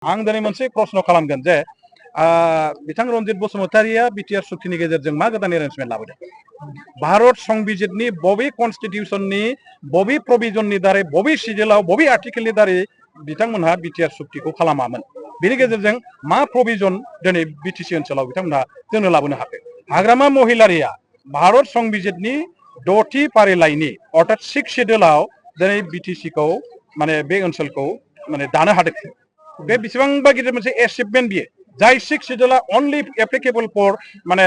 आं दिनै मोनसे प्रश्न खालामगोन जे बिथां रन्जित बसुमतारिया बिटिआर सुक्तिनि गेजेरजों मा गोदान एरेन्जमेन्ट लाबोदों भारत संबिजितनि बबे कन्स्टिटिउसननि बबे प्रभिजननि दारै बबे सिडिउलाव बबे आर्टिकेलनि दारै बिथांमोनहा बिटिआर सुक्तिखौ खालामामोन बेनि गेजेरजों मा प्रभिजन दिनै बिटिसि ओनसोलाव बिथांमोनहा जोंनो लाबोनो हाखो हाग्रामा महिलारिया भारत संबिजितनि 6थि फारिलाइनि अर्थात 6 सिडिउलाव दिनै बिटिसिखौ माने बे ओनसोलखौ माने दानो हादों बे बेसेबांबा गिदिर मोनसे एचिभमेन्ट बियो जाय 6 सिडिउला अनलि एप्लिकेबल फर माने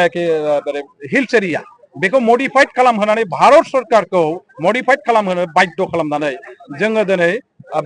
हिल्स एरिया बेखौ मडिफाइड खालामहोनानै भारत सरकारखौ मडिफाइड खालामहोनो बाध्य खालामनानै जोङो दिनै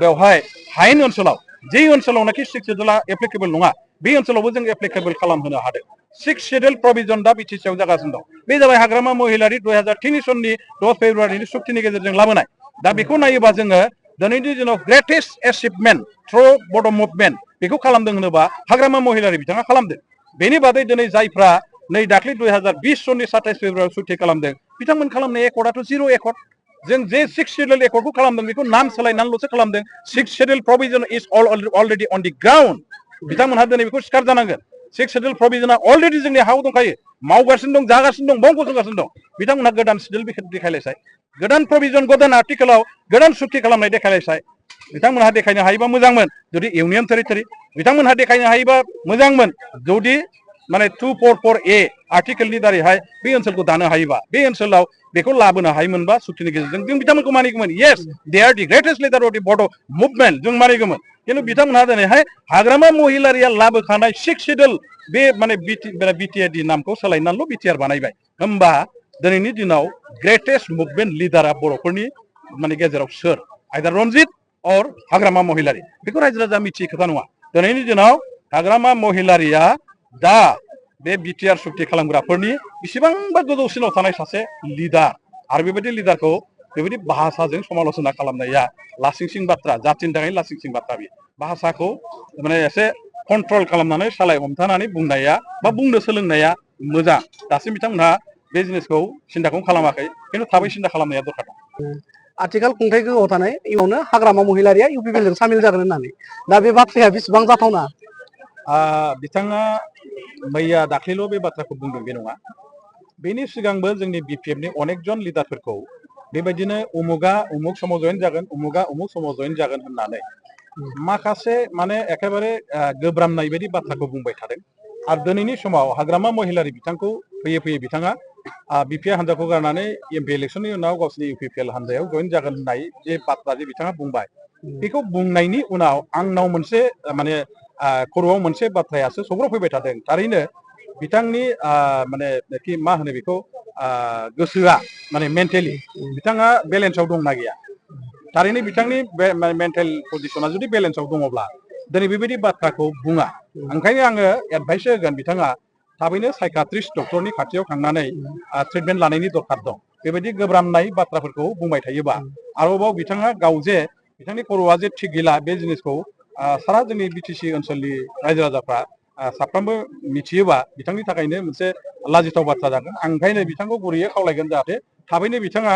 बेवहाय हायेन ओनसोलाव जे ओनसोलावनाखि 6 सिडिउला एप्लिकेबल नङा बे ओनसोलावबो जों एप्लिकेबल खालामहोनो हादों 6 सिडिउल प्रभिजन दा बिटिसिआव जागासिनो दं बे जाबाय हाग्रामा महिलारि 2003 सननि 10 फेब्रुवारिनि सुक्तिनि गेजेरजों लाबोनाय दा बेखौ नायोबा जोङो दिनैनि दिनाव ग्रेटेस्ट एचिभमेन्ट थ्रु बड' मुभमेन्ट बेखौ खालामदों होनोबा हाग्रामा महिलारि बिथाङा खालामदों बेनि बादै दिनै जायफ्रा नै दाख्लै 2020 सननि 27 फेब्रुवारियाव सुक्ति खालामदों बिथांमोन खालामनाय एकर्डआथ' जिर' एकर्ड जों जे 6 सिडिउल एकर्डखौ खालामदों बेखौ नाम सोलायनानैल'सो खालामदों 6 सिडिउल प्रभिजन इज अलरेडि अन दि ग्राउन्ड बिथांमोनहा दिनै बेखौ स्कार जानांगोन 6 सिडिउल प्रभिजना अलरेडि जोंनि हायाव दंखायो मावगासिनो दं जागासिनो दं बं गसंगासिनो दं बिथांमोनहा गोदान सिडिउल देखायलायसाय गोदान प्रभिजन गोदान आर्टिकेलाव गोदान सुक्ति खालामनाय देखायलायसाय बिथांमोनहा देखायनो हायोबा मोजांमोन जुदि इउनियन टेरिटरि बिथांमोनहा देखायनो हायोबा मोजांमोन जुदि माने 244A आर्टिकेलनि दारैहाय बे ओनसोलखौ दानो हायोबा बे ओनसोलाव बेखौ लाबोनो हायोमोनबा सुक्तिनि गेजेरजों जों बिथांमोनखौ मानिगौमोन yes they are the greatest leader of the Bodo' movement जों मानिगौमोन खिन्थु बिथांमोनहा दिनैहाय हाग्रामा महिलारिया लाबोखानाय 6 सिडिउल बे माने बिटिआरनि नामखौ सोलायनानैल' बिटिआर बानायबाय होमबा दिनैनि दिनाव ग्रेटेस्ट मुभमेन्ट लिडारा बर'फोरनि माने गेजेराव सोर आइदार रन्जित और हाग्रामा महिलारि बेखौ रायजो राजा मिथियै खोथा नङा दिनैनि दिनाव हाग्रामा महिलारिया दा बे बिटिआर सुक्ति खालामग्राफोरनि बेसेबांबा गोजौसिनाव थानाय सासे लिडार आरो बेबायदि लिडारखौ बेबायदि भाषाजों समाल'सना खालामनाया लासिंसिं बाथ्रा जाथिनि थाखाय लासिंसिं बाथ्रा बे भाषाखौ माने एसे कन्ट्रल खालामनानै सालाय हमथानानै बुंनाया बा बुंनो सोलोंनाया मोजां दासिम बिथांमोनहा बे जिनिसखौ सिन्ताखौ खालामाखै खिन्थु थाबै सिन्ता खालामनाया दरकार दं आथिखाल खुंथाय गोहोआव थानाय इयावनो हाग्रामा महिलारिया इउपिपिएलजों सामिल जागोन होननानै दा बे बाथ्राया बेसेबां जाथावना बिथाङा मैया दाख्लैल' बे बाथ्राखौ बुंदों बे नङा बेनि सिगांबो जोंनि बिपिएफनि अनेकजन लिडारफोरखौ बेबायदिनो उमुगा उमुग समाव जयेन जागोन उमुगा उमुग समाव जयेन जागोन होननानै माखासे माने एखेबारे गोब्रामनाय बायदि बाथ्राखौ बुंबाय थादों आरो दिनैनि समाव हाग्रामा महिलारि बिथांखौ फैयै फैयै बिथाङा बिपिएफ हान्जाखौ गारनानै एमपि इलेक्सननि उनाव गावसिनि इउपिपिएल हान्जायाव जयेन जागोन होननाय जे बाथ्रा जे बिथाङा बुंबाय बेखौ बुंनायनि उनाव आंनाव मोनसे माने खर'आव मोनसे बाथ्रायासो सौग्रावफैबाय थादों थारैनो बिथांनि माने मा होनो बेखौ गोसोआ माने मेन्टेलि बिथाङा बेलेन्सआव दंना गैया थारैनो बिथांनि मेन्टेल पजिसना जुदि बेलेन्सआव दङब्ला दिनै बेबायदि बाथ्राखौ बुङा ओंखायनो आङो एडभाइस होगोन बिथाङा थाबैनो साइकाट्रिस्ट डक्टरनि खाथियाव थांनानै ट्रिटमेन्ट लानायनि दरकार दं बेबायदि गोब्रामनाय बाथ्राफोरखौ बुंबाय थायोबा आरोबाव बिथाङा गाव जे बिथांनि खर'आ जे थिग गैला बे जिनिसखौ सारा जोंनि बिटिसि ओनसोलनि रायजो राजाफ्रा साफ्रोमबो मिथियोबा बिथांनि थाखायनो मोनसे लाजिथाव बाथ्रा जागोन आं ओंखायनो बिथांखौ गुरैयै खावलायगोन जाहाथे थाबैनो बिथाङा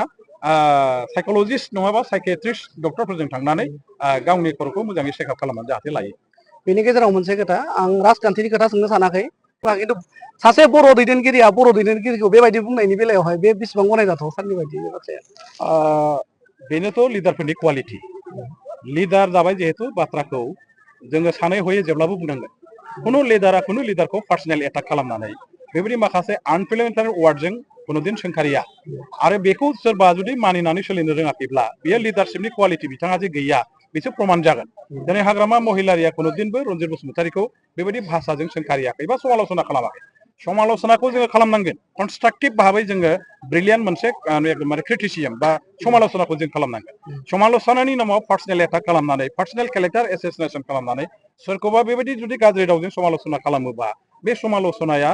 साइक'लजिस्ट नङाबा साइकेट्रिस्ट डक्टरफोरजों थांनानै गावनि खर'खौ मोजाङै चेकआप खालामनानै जाहाथे लायो बेनि गेजेराव मोनसे खोथा आं राजखान्थिनि खोथा सोंनो सानाखै खिन्थु सासे बर' दैदेनगिरिखौ बेबायदि बुंनायनि बेलायावहाय बे बेसेबां गनायजाथाव सारनि बायदि बे बाथ्राया बेनोथ' लिडारफोरनि क्वालिटि लिडार जाबाय जिहेतु बाथ्राखौ जोङो सानै हयै जेब्लाबो बुंनांगोन खुनु लिडारखौ पार्सनेल एटाक खालामनानै बेबायदि माखासे आनपार्लियामेन्टारि वार्डजों कुनुदिन सोंखारिया आरो बेखौ सोरबा जुदि मानिनानै सोलिनो रोङाखैब्ला बेयो लिडारशिपनि क्वालिटि बिथाङा जे गैया बेसो प्रमान जागोन दिनै हाग्रामा महिलारिया कुनुदिनबो रन्जित बसुमतारिखौ बेबायदि भाषाजों सोंखारियाखै बा समाल'सना खालामाखै समाल'सनाखौ जोङो खालामनांगोन कनस्ट्राक्टिभ भाबै जोङो ब्रिलियान्ट मोनसे माने क्रिटिसिजम बा समाल'सनाखौ जों खालामनांगोन समाल'सनानि नामाव पार्सनेल एटाक खालामनानै पार्सनेल केरेक्टार एसेसिनेसन खालामनानै सोरखौबा बेबायदि जुदि गाज्रि रावजों समाल'सना खालामोबा बे समाल'सनाया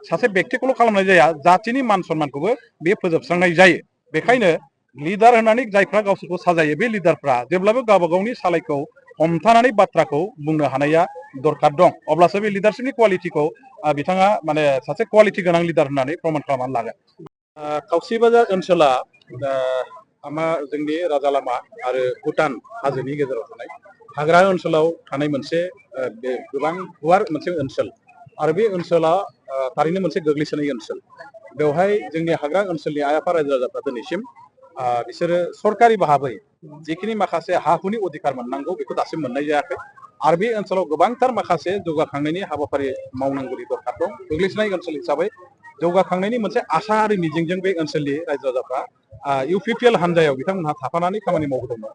सासे बेक्तिखौल' खालामनाय जाया जातिनि मान सन्मानखौबो बे फोजोबस्रांनाय जायो बेखायनो लिडार होननानै जायफ्रा गावसोरखौ साजायो बे लिडारफ्रा जेब्लाबो गावबा गावनि सालायखौ हमथानानै बाथ्राखौ बुंनो हानाया दरकार दं अब्लासो बे लिडारशिपनि क्वालिटिखौ बिथाङा माने सासे क्वालिटि गोनां लिडार होननानै प्रमान खालामनानै लागोन खावसि बाजार ओनसोला जोंनि राजा लामा आरो भुटान हाजोनि गेजेराव थानाय हाग्रा ओनसोलाव थानाय मोनसे बे गोबां गुवार मोनसे ओनसोल आरो बे ओनसोला थारैनो मोनसे गोग्लैसोनाय ओनसोल बेवहाय जोंनि हाग्रा ओनसोलनि आइ आफा रायजो राजाफ्रा दिनैसिम बिसोरो सरकारि भाबै जिखिनि माखासे हा हुनि अधिकार मोननांगौ बेखौ दासिम मोननाय जायाखै आरो बे ओनसोलाव गोबांथार माखासे जौगाखांनायनि हाबाफारि मावनांगौनि दरकार दं गोग्लैसोनाय ओनसोल हिसाबै जौगाखांनायनि मोनसे आसा आरो मिजिंजों बे ओनसोलनि रायजो राजाफ्रा इउपिपिएल हान्जायाव बिथांमोनहा थाफानानै खामानि मावबोदोंमोन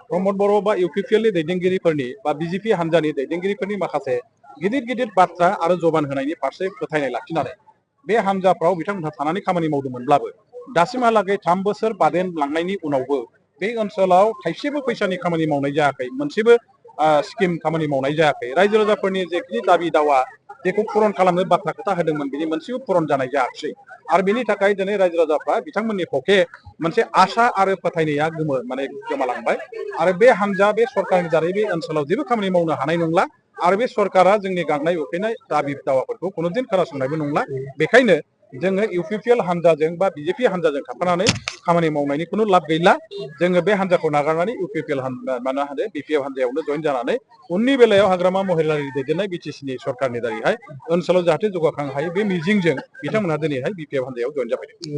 प्रमद बर' बा इउपिपिएलनि दैदेनगिरिफोरनि बा बिजेपि हान्जानि दैदेनगिरिफोरनि माखासे गिदिर गिदिर बाथ्रा आरो जबान होनायनि फारसे फोथायनाय लाखिनानै बे हान्जाफ्राव बिथांमोनहा थानानै खामानि मावदोंमोनब्लाबो दासिमहालागै 3 बोसोर बाबेनलांनायनि उनावबो बे ओनसोलाव थाइसेबो फैसानि खामानि मावनाय जायाखै मोनसेबो स्किम खामानि मावनाय जायाखै रायजो राजाफोरनि जेखिनि दाबि दावा जेखौ पुरन खालामनो बाथ्रा खोथा होदोंमोन बिनि मोनसेबो पुरन जानाय जायाखिसै आरो बेनि थाखाय दिनै रायजो राजाफ्रा बिथांमोननि पके मोनसे आसा आरो फोथायनाया गोमालांबाय आरो बे हान्जा बे सरकारनि दारै बे ओनसोलाव जेबो खामानि मावनो हानाय नंला आरो बे सरकारा जोंनि गांनाय उखैनाय दाबि दावाफोरखौ कुनुदिन खोनासंनायबो नंला बेखायनो जोङो इउपिपिएल हान्जाजों बा बिजेपि हान्जाजों थाफानानै खामानि मावनायनि खुनु लाब गैला जोङो बे हान्जाखौ नागारनानै इउपिपिएल बिपिएफ हान्जायावनो जइन जानानै उननि बेलायाव हाग्रामा महिलारि दैदेननाय बिटिसिनि सरकारनि दारैहाय ओनसोलाव जाहाथे जौगाखांनो हायो बे मिजिंजों बिथांमोनहा दिनैहाय बिपिएफ हान्जायाव जइन जाफैदों